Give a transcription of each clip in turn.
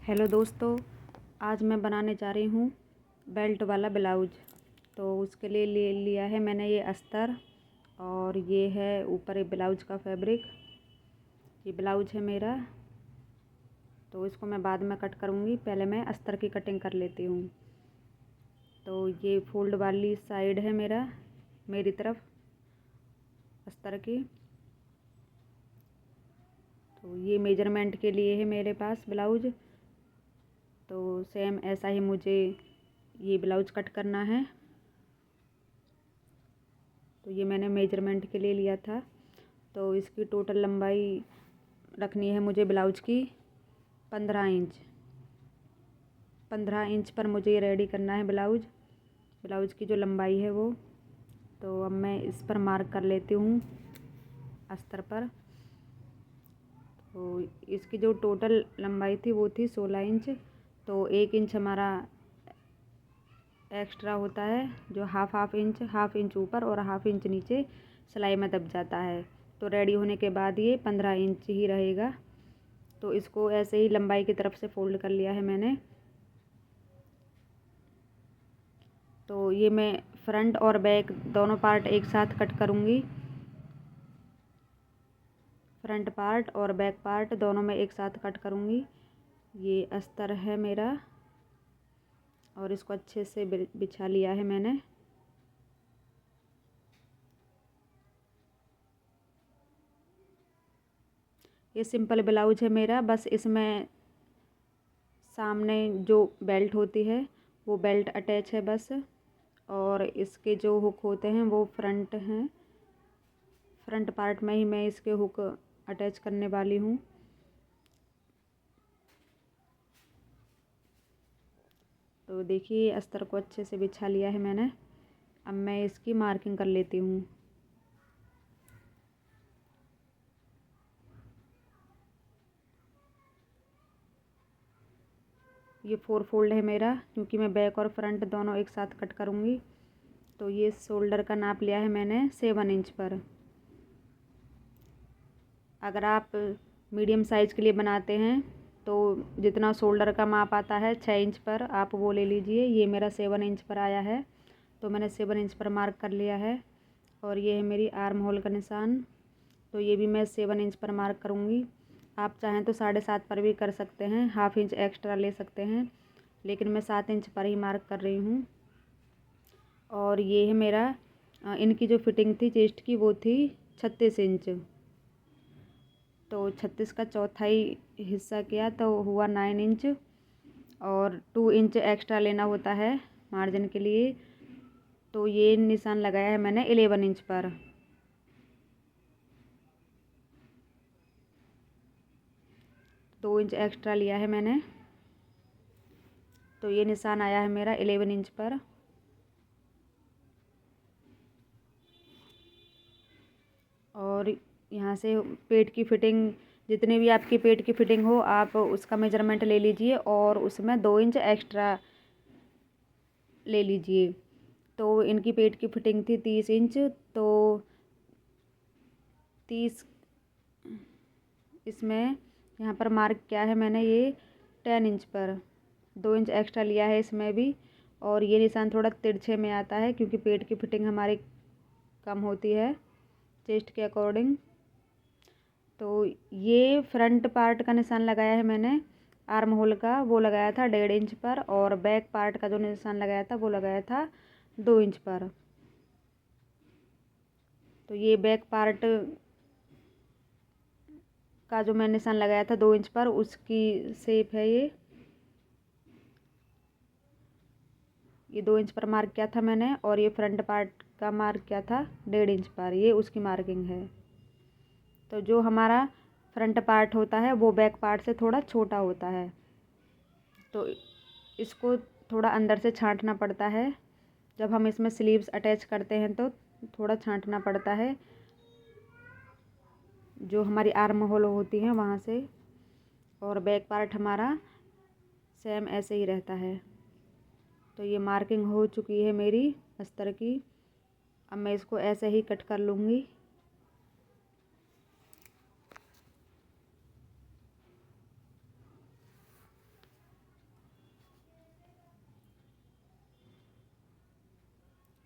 Hello दोस्तों, आज मैं बनाने जा रही हूँ बेल्ट वाला ब्लाउज। तो उसके लिए ले लिया है मैंने ये अस्तर और ये है ऊपर एक ब्लाउज का फैब्रिक। ये ब्लाउज है मेरा, तो इसको मैं बाद में कट करूँगी। पहले मैं अस्तर की कटिंग कर लेती हूँ। तो ये फोल्ड वाली साइड है मेरी तरफ अस्तर की। तो ये मेजरमेंट के लिए है मेरे पास ब्लाउज। तो सेम ऐसा ही मुझे ये ब्लाउज कट करना है। तो ये मैंने मेजरमेंट के लिए लिया था। तो इसकी टोटल लंबाई रखनी है मुझे ब्लाउज की 15 इंच। 15 इंच पर मुझे ये रेडी करना है ब्लाउज की जो लंबाई है वो। तो अब मैं इस पर मार्क कर लेती हूँ अस्तर पर। तो इसकी जो टोटल लंबाई थी वो थी 16 इंच। तो 1 इंच हमारा एक्स्ट्रा होता है, जो हाफ इंच ऊपर और हाफ इंच नीचे सिलाई में दब जाता है। तो रेडी होने के बाद ये 15 इंच ही रहेगा। तो इसको ऐसे ही लंबाई की तरफ से फोल्ड कर लिया है मैंने। तो ये मैं फ्रंट और बैक दोनों पार्ट एक साथ कट करूँगी। फ्रंट पार्ट और बैक पार्ट दोनों में एक साथ कट करूँगी। ये अस्तर है मेरा और इसको अच्छे से बिछा लिया है मैंने। ये सिंपल ब्लाउज है मेरा, बस इसमें सामने जो बेल्ट होती है वो बेल्ट अटैच है बस। और इसके जो हुक होते हैं वो फ्रंट हैं। फ्रंट पार्ट में ही मैं इसके हुक अटैच करने वाली हूँ। तो देखिए अस्तर को अच्छे से बिछा लिया है मैंने। अब मैं इसकी मार्किंग कर लेती हूँ। ये 4 फोल्ड है मेरा, क्योंकि मैं बैक और फ्रंट दोनों एक साथ कट करूँगी। तो ये शोल्डर का नाप लिया है मैंने 7 इंच पर। अगर आप मीडियम साइज़ के लिए बनाते हैं तो जितना शोल्डर का माप आता है 6 इंच पर, आप वो ले लीजिए। ये मेरा 7 इंच पर आया है, तो मैंने 7 इंच पर मार्क कर लिया है। और ये है मेरी आर्म होल का निशान। तो ये भी मैं 7 इंच पर मार्क करूँगी। आप चाहें तो 7.5 पर भी कर सकते हैं, हाफ इंच एक्स्ट्रा ले सकते हैं, लेकिन मैं 7 इंच पर ही मार्क कर रही हूँ। और ये है मेरा इनकी जो फिटिंग थी चेस्ट की वो थी 36 इंच। तो 36 का चौथाई हिस्सा किया तो हुआ 9 इंच। और 2 इंच एक्स्ट्रा लेना होता है मार्जिन के लिए। तो ये निशान लगाया है मैंने 11 इंच पर। दो इंच एक्स्ट्रा लिया है मैंने। तो ये निशान आया है मेरा 11 इंच पर। और यहाँ से पेट की फिटिंग, जितनी भी आपकी पेट की फिटिंग हो आप उसका मेजरमेंट ले लीजिए और उसमें 2 इंच एक्स्ट्रा ले लीजिए। तो इनकी पेट की फिटिंग थी 30 इंच। तो 30 इसमें यहाँ पर मार्क किया है मैंने ये 10 इंच पर। 2 इंच एक्स्ट्रा लिया है इसमें भी। और ये निशान थोड़ा तिरछे में आता है क्योंकि पेट की फिटिंग हमारी कम होती है चेस्ट के अकॉर्डिंग। तो ये फ्रंट पार्ट का निशान लगाया है मैंने आर्म होल का, वो लगाया था 1.5 इंच पर। और बैक पार्ट का जो निशान लगाया था वो लगाया था 2 इंच पर। तो ये बैक पार्ट का जो मैं निशान लगाया था 2 इंच पर, उसकी शेप है ये 2 इंच पर मार्क किया था मैंने। और ये फ्रंट पार्ट का मार्क किया था 1.5 इंच पर, ये उसकी मार्किंग है। तो जो हमारा फ्रंट पार्ट होता है वो बैक पार्ट से थोड़ा छोटा होता है, तो इसको थोड़ा अंदर से छांटना पड़ता है। जब हम इसमें स्लीव्स अटैच करते हैं तो थोड़ा छांटना पड़ता है, जो हमारी आर्म होल होती है वहाँ से। और बैक पार्ट हमारा सेम ऐसे ही रहता है। तो ये मार्किंग हो चुकी है मेरी अस्तर की। अब मैं इसको ऐसे ही कट कर लूँगी।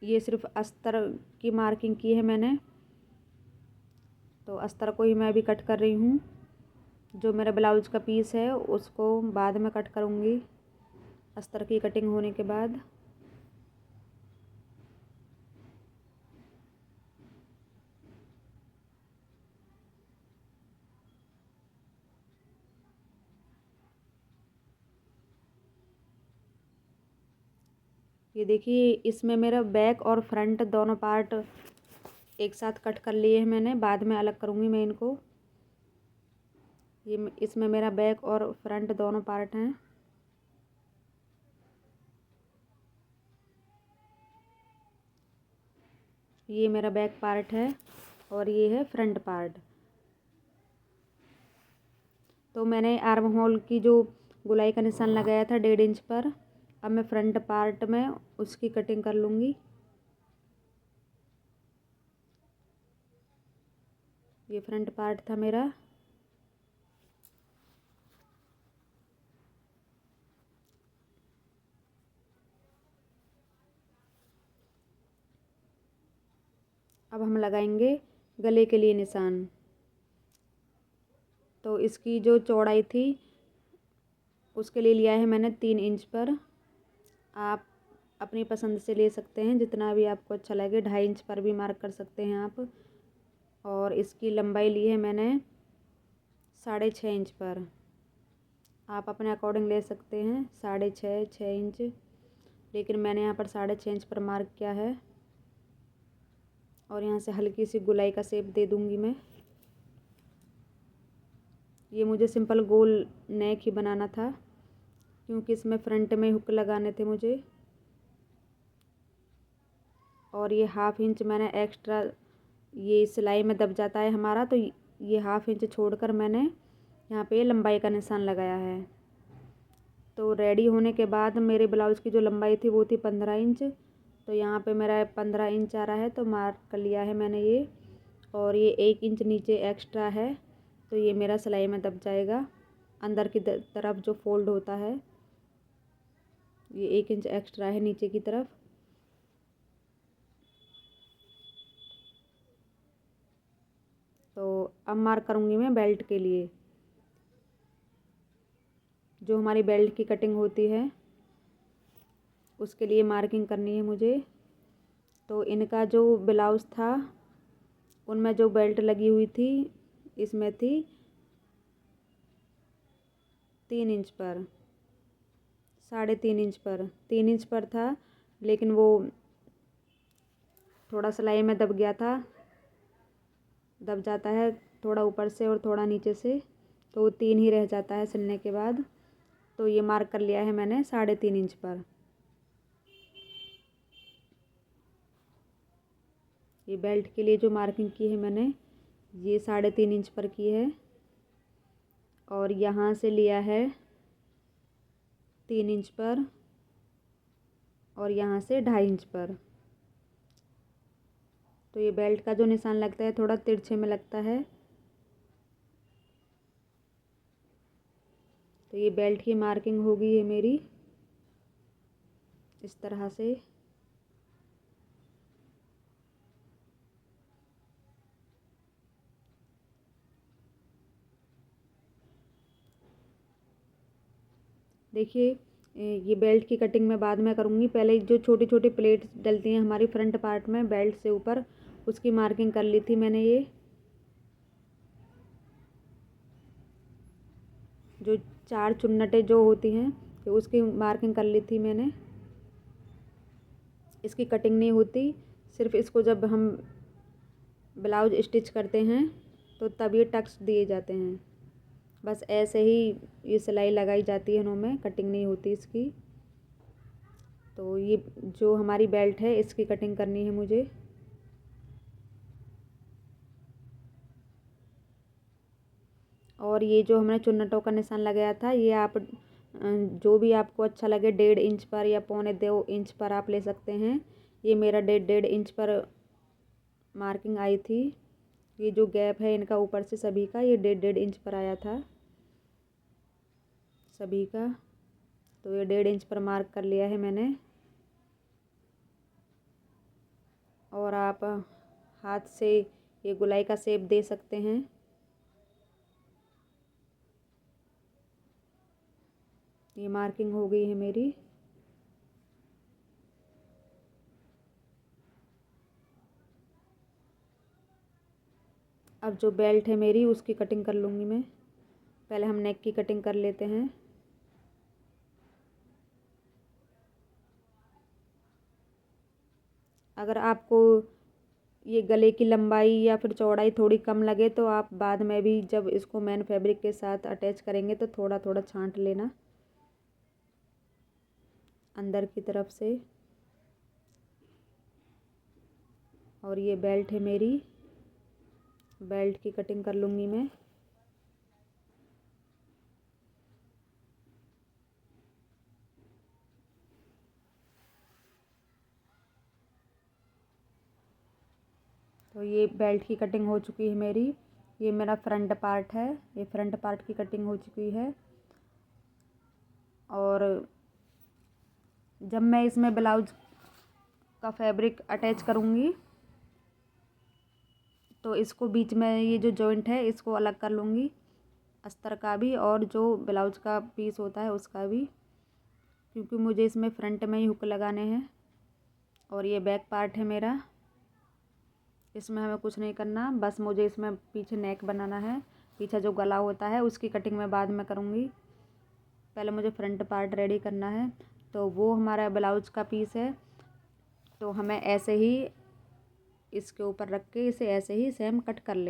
ये सिर्फ अस्तर की मार्किंग की है मैंने, तो अस्तर को ही मैं अभी कट कर रही हूँ। जो मेरा ब्लाउज का पीस है उसको बाद में कट करूँगी, अस्तर की कटिंग होने के बाद। ये देखिए, इसमें मेरा बैक और फ्रंट दोनों पार्ट एक साथ कट कर लिए हैं मैंने, बाद में अलग करूँगी मैं इनको। ये इसमें मेरा बैक और फ्रंट दोनों पार्ट हैं। ये मेरा बैक पार्ट है और ये है फ्रंट पार्ट। तो मैंने आर्म होल की जो गोलाई का निशान लगाया था 1.5 इंच पर, अब मैं फ्रंट पार्ट में उसकी कटिंग कर लूँगी। ये फ्रंट पार्ट था मेरा। अब हम लगाएंगे गले के लिए निशान। तो इसकी जो चौड़ाई थी उसके लिए लिया है मैंने 3 इंच पर। आप अपनी पसंद से ले सकते हैं, जितना भी आपको अच्छा लगे। 2.5 इंच पर भी मार्क कर सकते हैं आप। और इसकी लंबाई ली है मैंने 6.5 इंच पर। आप अपने अकॉर्डिंग ले सकते हैं, 6.5, 6 इंच, लेकिन मैंने यहाँ पर 6.5 इंच पर मार्क किया है। और यहाँ से हल्की सी गुलाई का शेप दे दूँगी मैं। ये मुझे सिंपल गोल नेक ही बनाना था, क्योंकि इसमें फ्रंट में हुक लगाने थे मुझे। और ये 1/2 इंच मैंने एक्स्ट्रा, ये सिलाई में दब जाता है हमारा, तो ये 1/2 इंच छोड़कर मैंने यहाँ पे लंबाई का निशान लगाया है। तो रेडी होने के बाद मेरे ब्लाउज़ की जो लंबाई थी वो थी 15 इंच। तो यहाँ पे मेरा 15 इंच आ रहा है, तो मार्क कर लिया है मैंने ये। और ये 1 इंच नीचे एक्स्ट्रा है, तो ये मेरा सिलाई में दब जाएगा। अंदर की तरफ जो फोल्ड होता है, ये 1 इंच एक्स्ट्रा है नीचे की तरफ। तो अब मार्क करूँगी मैं बेल्ट के लिए। जो हमारी बेल्ट की कटिंग होती है उसके लिए मार्किंग करनी है मुझे। तो इनका जो ब्लाउज़ था उनमें जो बेल्ट लगी हुई थी, इसमें थी 3 इंच पर, 3.5 इंच पर, 3 इंच पर था, लेकिन वो थोड़ा सिलाई में दब गया था। दब जाता है थोड़ा ऊपर से और थोड़ा नीचे से, तो 3 ही रह जाता है सिलने के बाद। तो ये मार्क कर लिया है मैंने 3.5 इंच पर। ये बेल्ट के लिए जो मार्किंग की है मैंने, ये 3.5 इंच पर की है। और यहाँ से लिया है 3 इंच पर, और यहाँ से 2.5 इंच पर। तो ये बेल्ट का जो निशान लगता है थोड़ा तिरछे में लगता है। तो ये बेल्ट की मार्किंग होगी है मेरी इस तरह से। देखिए, ये बेल्ट की कटिंग मैं बाद में करूँगी। पहले जो छोटी छोटी प्लेट्स डलती हैं हमारी फ्रंट पार्ट में बेल्ट से ऊपर, उसकी मार्किंग कर ली थी मैंने। ये जो 4 चुन्नटें जो होती हैं, तो उसकी मार्किंग कर ली थी मैंने। इसकी कटिंग नहीं होती, सिर्फ इसको जब हम ब्लाउज स्टिच करते हैं तो तब ये टक्स दिए जाते हैं। बस ऐसे ही ये सिलाई लगाई जाती है इनमें, कटिंग नहीं होती इसकी। तो ये जो हमारी बेल्ट है इसकी कटिंग करनी है मुझे। और ये जो हमने चुन्नटों का निशान लगाया था, ये आप जो भी आपको अच्छा लगे 1.5 इंच पर या 1.25 इंच पर आप ले सकते हैं। ये मेरा 1.5 इंच पर मार्किंग आई थी। ये जो गैप है इनका ऊपर से सभी का, ये 1.5 इंच पर आया था सभी का। तो ये 1.5 इंच पर मार्क कर लिया है मैंने। आप हाथ से ये गोलाई का शेप दे सकते हैं। ये मार्किंग हो गई है मेरी। अब जो बेल्ट है मेरी उसकी कटिंग कर लूँगी मैं। पहले हम नेक की कटिंग कर लेते हैं। अगर आपको ये गले की लंबाई या फिर चौड़ाई थोड़ी कम लगे तो आप बाद में भी जब इसको मेन फैब्रिक के साथ अटैच करेंगे तो थोड़ा थोड़ा छांट लेना अंदर की तरफ से। और ये बेल्ट है मेरी, बेल्ट की कटिंग कर लूँगी मैं। तो ये बेल्ट की कटिंग हो चुकी है मेरी। ये मेरा फ्रंट पार्ट है, ये फ्रंट पार्ट की कटिंग हो चुकी है। और जब मैं इसमें ब्लाउज का फैब्रिक अटैच करूँगी तो इसको बीच में ये जो जॉइंट है इसको अलग कर लूँगी, अस्तर का भी और जो ब्लाउज का पीस होता है उसका भी, क्योंकि मुझे इसमें फ्रंट में ही हुक लगाने हैं। और ये बैक पार्ट है मेरा, इसमें हमें कुछ नहीं करना, बस मुझे इसमें पीछे नेक बनाना है। पीछे जो गला होता है उसकी कटिंग मैं बाद में करूँगी, पहले मुझे फ्रंट पार्ट रेडी करना है। तो वो हमारा ब्लाउज का पीस है, तो हमें ऐसे ही इसके ऊपर रख के इसे ऐसे ही सेम कट कर लेना।